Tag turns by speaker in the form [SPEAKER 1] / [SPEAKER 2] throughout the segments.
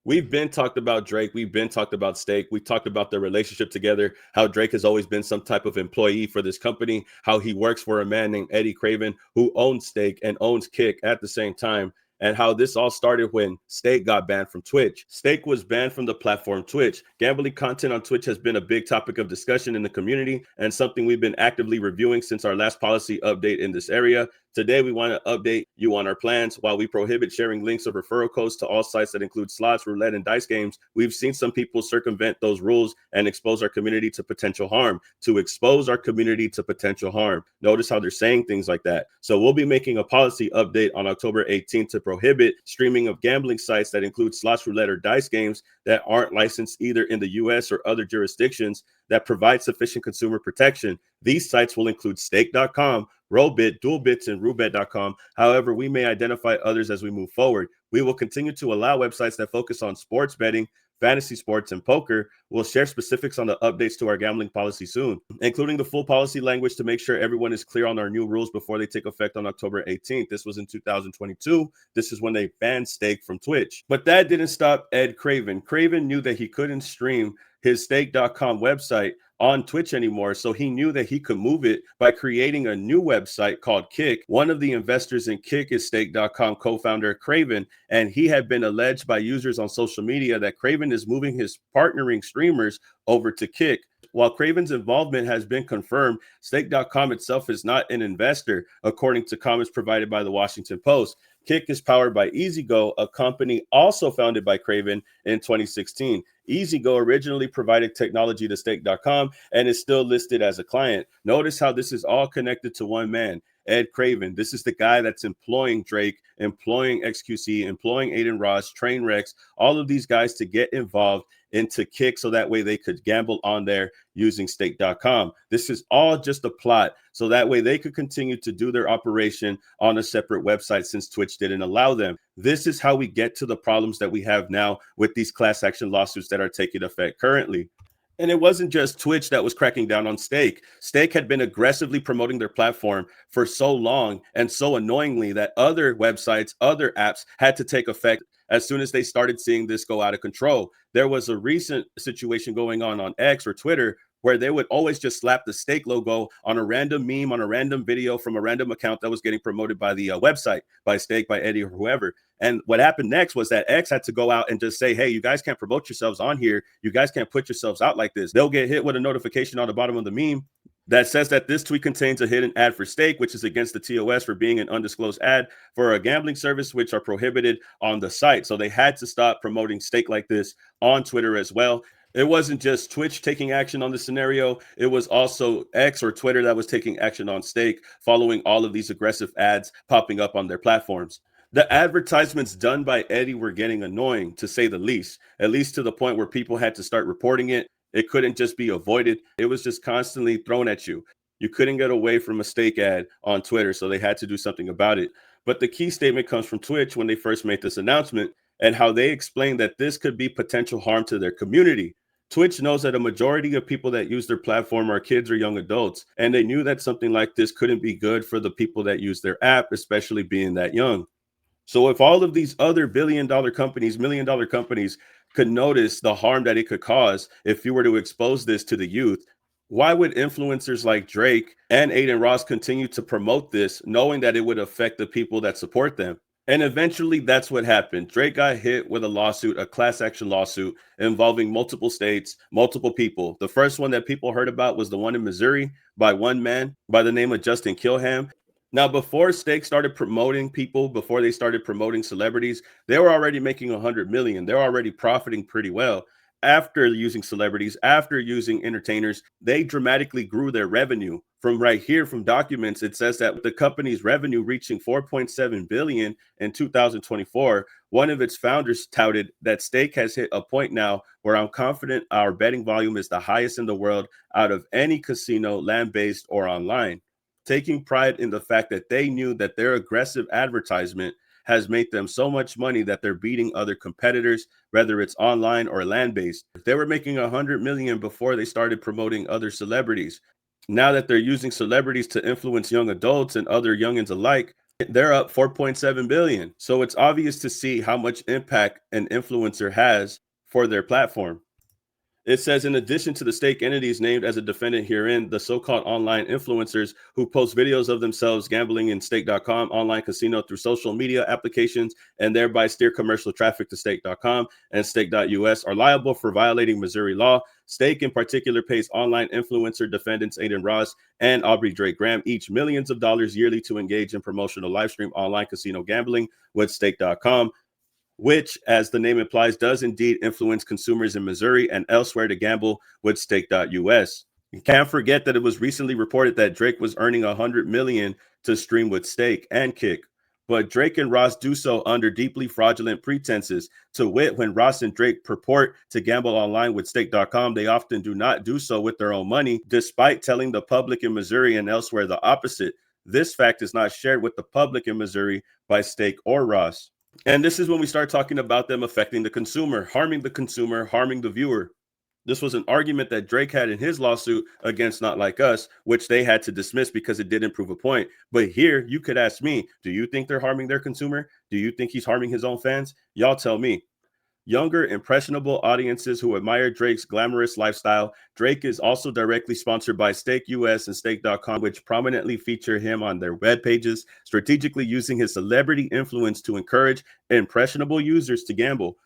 [SPEAKER 1] We've been talked about Drake. We've been talked about Stake. We talked about their relationship together, how Drake has always been some type of employee for this company, how he works for a man named Eddie Craven, who owns Stake and owns Kick at the same time, and how this all started when Stake got banned from Twitch. Stake was banned from the platform Twitch. Gambling content on Twitch has been a big topic of discussion in the community and something we've been actively reviewing since our last policy update in this area. Today, we want to update you on our plans. While we prohibit sharing links or referral codes to all sites that include slots, roulette, and dice games, we've seen some people circumvent those rules and expose our community to potential harm. To expose our community to potential harm. Notice how they're saying things like that. So we'll be making a policy update on October 18th to prohibit streaming of gambling sites that include slots, roulette, or dice games that aren't licensed either in the U.S. or other jurisdictions that provide sufficient consumer protection. These sites will include stake.com, Rollbit, DualBits, and Roobet.com. However, we may identify others as we move forward. We will continue to allow websites that focus on sports betting, fantasy sports, and poker. We'll share specifics on the updates to our gambling policy soon, including the full policy language to make sure everyone is clear on our new rules before they take effect on October 18th. This was in 2022. This is when they banned Stake from Twitch. But that didn't stop Ed Craven. Craven knew that he couldn't stream his stake.com website on Twitch anymore, so he knew that he could move it by creating a new website called Kick. One of the investors in Kick is stake.com co-founder Craven, and he had been alleged by users on social media that Craven is moving his partnering streamers over to Kick. While Craven's involvement has been confirmed, stake.com itself is not an investor, according to comments provided by the Washington Post. Kick is powered by EasyGo, a company also founded by Craven in 2016. EasyGo originally provided technology to stake.com and is still listed as a client. Notice how this is all connected to one man, Ed Craven. This is the guy that's employing Drake, employing XQC, employing Aiden Ross, Trainwrecks, all of these guys to get involved into Kick so that way they could gamble on there using stake.com. This is all just a plot so that way they could continue to do their operation on a separate website since Twitch didn't allow them. This is how we get to the problems that we have now with these class action lawsuits that are taking effect currently. And it wasn't just Twitch that was cracking down on Stake. Stake had been aggressively promoting their platform for so long and so annoyingly that other websites, other apps had to take effect as soon as they started seeing this go out of control. There was a recent situation going on X or Twitter where they would always just slap the Stake logo on a random meme, on a random video from a random account that was getting promoted by the website, by Stake, by Eddie, or whoever. And what happened next was that X had to go out and just say, hey, you guys can't promote yourselves on here. You guys can't put yourselves out like this. They'll get hit with a notification on the bottom of the meme that says that this tweet contains a hidden ad for Stake, which is against the TOS for being an undisclosed ad for a gambling service, which are prohibited on the site. So they had to stop promoting Stake like this on Twitter as well. It wasn't just Twitch taking action on the scenario. It was also X or Twitter that was taking action on Stake, following all of these aggressive ads popping up on their platforms. The advertisements done by Eddie were getting annoying, to say the least, at least to the point where people had to start reporting it. It couldn't just be avoided. It was just constantly thrown at you. You couldn't get away from a Stake ad on Twitter, so they had to do something about it. But the key statement comes from Twitch when they first made this announcement and how they explained that this could be potential harm to their community. Twitch knows that a majority of people that use their platform are kids or young adults, and they knew that something like this couldn't be good for the people that use their app, especially being that young. So if all of these other billion-dollar companies, million-dollar companies could notice the harm that it could cause if you were to expose this to the youth, why would influencers like Drake and Aiden Ross continue to promote this, knowing that it would affect the people that support them? And eventually that's what happened. Drake got hit with a lawsuit, a class action lawsuit involving multiple states, multiple people. The first one that people heard about was the one in Missouri by one man by the name of Justin Kilham. Now, before Stake started promoting people, before they started promoting celebrities, they were already making 100 million. They're already profiting pretty well. After using celebrities, after using entertainers, they dramatically grew their revenue. From right here, from documents, it says that the company's revenue reaching 4.7 billion in 2024. One of its founders touted that Stake has hit a point now where I'm confident our betting volume is the highest in the world out of any casino, land-based or online, taking pride in the fact that they knew that their aggressive advertisement has made them so much money that they're beating other competitors, whether it's online or land-based. They were making 100 million before they started promoting other celebrities. Now that they're using celebrities to influence young adults and other youngins alike, They're up 4.7 billion. So it's obvious to see how much impact an influencer has for their platform. It says, in addition to the stake entities named as a defendant herein, the so-called online influencers who post videos of themselves gambling in stake.com online casino through social media applications and thereby steer commercial traffic to stake.com and stake.us are liable for violating Missouri law. Stake in particular pays online influencer defendants Aiden Ross and Aubrey Drake Graham each millions of dollars yearly to engage in promotional live stream online casino gambling with stake.com, which, as the name implies, does indeed influence consumers in Missouri and elsewhere to gamble with stake.us. You can't forget that it was recently reported that Drake was earning $100 million to stream with Stake and Kick. But Drake and Ross do so under deeply fraudulent pretenses. To wit, when Ross and Drake purport to gamble online with stake.com, they often do not do so with their own money, despite telling the public in Missouri and elsewhere the opposite. This fact is not shared with the public in Missouri by Stake or Ross. And this is when we start talking about them affecting the consumer, harming the viewer. This was an argument that Drake had in his lawsuit against Not Like Us, which they had to dismiss because it didn't prove a point. But here, you could ask me, do you think they're harming their consumer? Do you think he's harming his own fans? Y'all tell me. Younger, impressionable audiences who admire Drake's glamorous lifestyle. Drake is also directly sponsored by Stake US and Stake.com, which prominently feature him on their web pages, strategically using his celebrity influence to encourage impressionable users to gamble.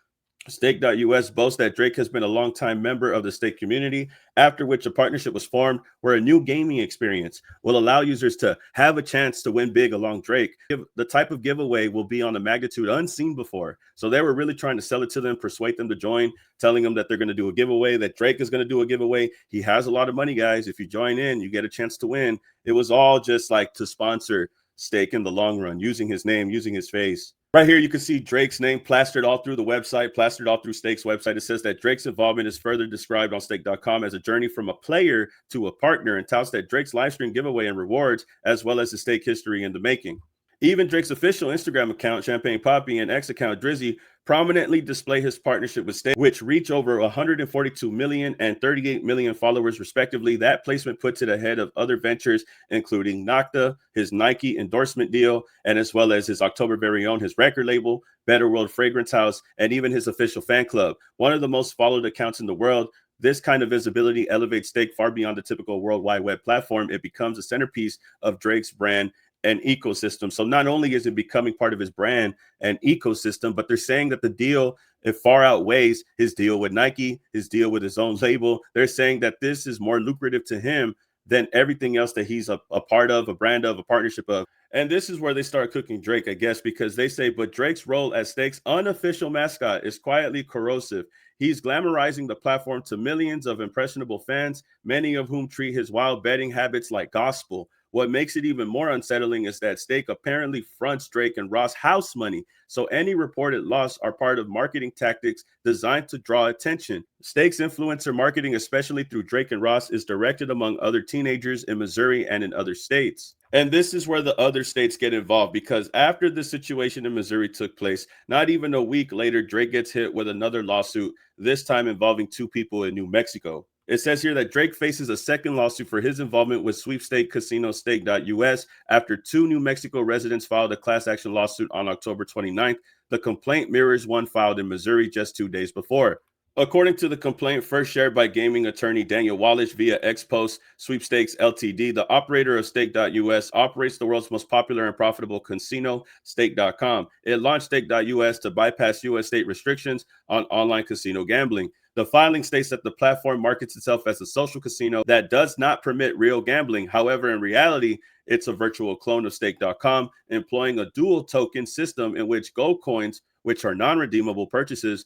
[SPEAKER 1] Stake.us boasts that Drake has been a longtime member of the Stake community, after which a partnership was formed where a new gaming experience will allow users to have a chance to win big along Drake. The type of giveaway will be on a magnitude unseen before. So they were really trying to sell it to them, persuade them to join, telling them that they're going to do a giveaway, that Drake is going to do a giveaway. He has a lot of money, guys. If you join in, you get a chance to win. It was all just like to sponsor Stake in the long run, using his name, using his face. Right here, you can see Drake's name plastered all through the website, plastered all through Stake's website. It says that Drake's involvement is further described on Stake.com as a journey from a player to a partner, and touts that Drake's live stream giveaway and rewards, as well as the Stake history in the making. Even Drake's official Instagram account, Champagne Poppy, and X account, Drizzy, prominently display his partnership with Stake, which reach over 142 million and 38 million followers, respectively. That placement puts it ahead of other ventures, including Nocta, his Nike endorsement deal, and as well as his October very own, his record label, Better World Fragrance House, and even his official fan club. One of the most followed accounts in the world. This kind of visibility elevates Stake far beyond the typical World Wide Web platform. It becomes a centerpiece of Drake's brand and ecosystem. So not only is it becoming part of his brand and ecosystem, but they're saying that the deal, it far outweighs his deal with Nike, his deal with his own label. They're saying that this is more lucrative to him than everything else that he's a part of, a brand of, a partnership of. And this is where they start cooking Drake, I guess, because they say, but Drake's role as Stake's unofficial mascot is quietly corrosive. He's glamorizing the platform to millions of impressionable fans, many of whom treat his wild betting habits like gospel. What makes it even more unsettling is that Stake apparently fronts Drake and Ross house money, so any reported loss are part of marketing tactics designed to draw attention. Stake's influencer marketing, especially through Drake and Ross, is directed among other teenagers in Missouri and in other states. And this is where the other states get involved, because after the situation in Missouri took place, not even a week later, Drake gets hit with another lawsuit, this time involving two people in New Mexico. It says here that Drake faces a second lawsuit for his involvement with sweepstake casino Stake.us after two New Mexico residents filed a class action lawsuit on October 29th. The complaint mirrors one filed in Missouri just 2 days before. According to the complaint, first shared by gaming attorney Daniel Wallish via X Post Sweepstakes Ltd., the operator of Stake.us operates the world's most popular and profitable casino, Stake.com. It launched Stake.us to bypass U.S. state restrictions on online casino gambling. The filing states that the platform markets itself as a social casino that does not permit real gambling. However, in reality, it's a virtual clone of Stake.com, employing a dual token system in which gold coins, which are non-redeemable purchases,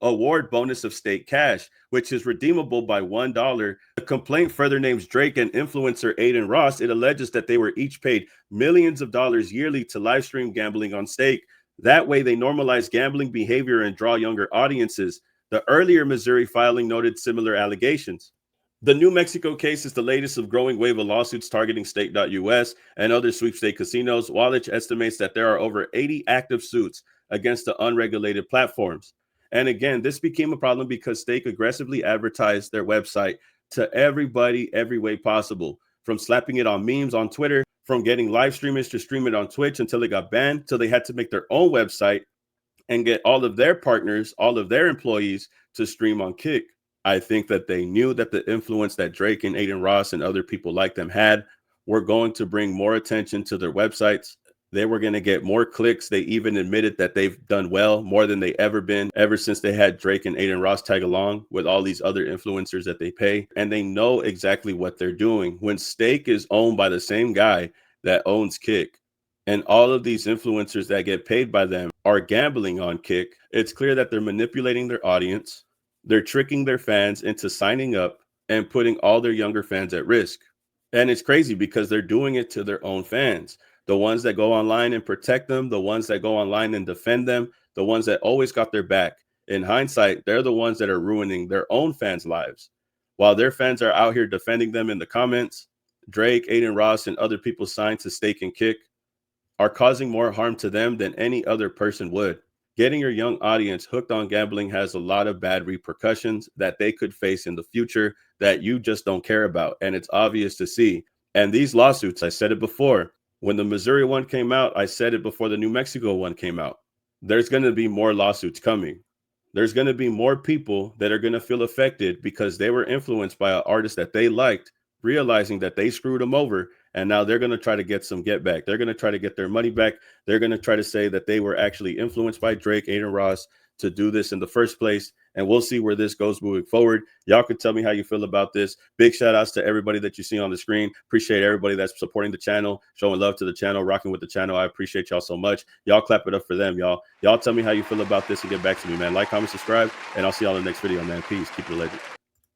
[SPEAKER 1] award bonus of Stake cash, which is redeemable by $1. The complaint further names Drake and influencer Aiden Ross. It alleges that they were each paid millions of dollars yearly to live stream gambling on Stake. That way, they normalize gambling behavior and draw younger audiences. The earlier Missouri filing noted similar allegations. The New Mexico case is the latest of growing wave of lawsuits targeting Stake.us and other sweepstake casinos. Wallich estimates that there are over 80 active suits against the unregulated platforms. And again, this became a problem because Stake aggressively advertised their website to everybody, every way possible, from slapping it on memes on Twitter, from getting live streamers to stream it on Twitch until they got banned, till they had to make their own website and get all of their partners, all of their employees to stream on Kick. I think that they knew that the influence that Drake and Aiden Ross and other people like them had were going to bring more attention to their websites. They were going to get more clicks. They even admitted that they've done well, more than they ever been, ever since they had Drake and Aiden Ross tag along with all these other influencers that they pay. And they know exactly what they're doing. When Stake is owned by the same guy that owns Kick, and all of these influencers that get paid by them are gambling on Kick, it's clear that they're manipulating their audience. They're tricking their fans into signing up and putting all their younger fans at risk. And it's crazy because they're doing it to their own fans. The ones that go online and protect them, the ones that go online and defend them, the ones that always got their back. In hindsight, they're the ones that are ruining their own fans' lives. While their fans are out here defending them in the comments, Drake, Aiden Ross, and other people signed to Stake and Kick are causing more harm to them than any other person would. Getting your young audience hooked on gambling has a lot of bad repercussions that they could face in the future that you just don't care about. And it's obvious to see. And these lawsuits, I said it before, when the Missouri one came out, I said it before the New Mexico one came out. There's going to be more lawsuits coming. There's going to be more people that are going to feel affected because they were influenced by an artist that they liked, realizing that they screwed them over. And now they're going to try to get some get back. They're going to try to get their money back. They're going to try to say that they were actually influenced by Drake, Aiden Ross to do this in the first place. And we'll see where this goes moving forward. Y'all can tell me how you feel about this. Big shout outs to everybody that you see on the screen. Appreciate everybody that's supporting the channel, showing love to the channel, rocking with the channel. I appreciate y'all so much. Y'all clap it up for them, y'all. Y'all tell me how you feel about this and get back to me, man. Like, comment, subscribe, and I'll see y'all in the next video, man. Peace. Keep it legend.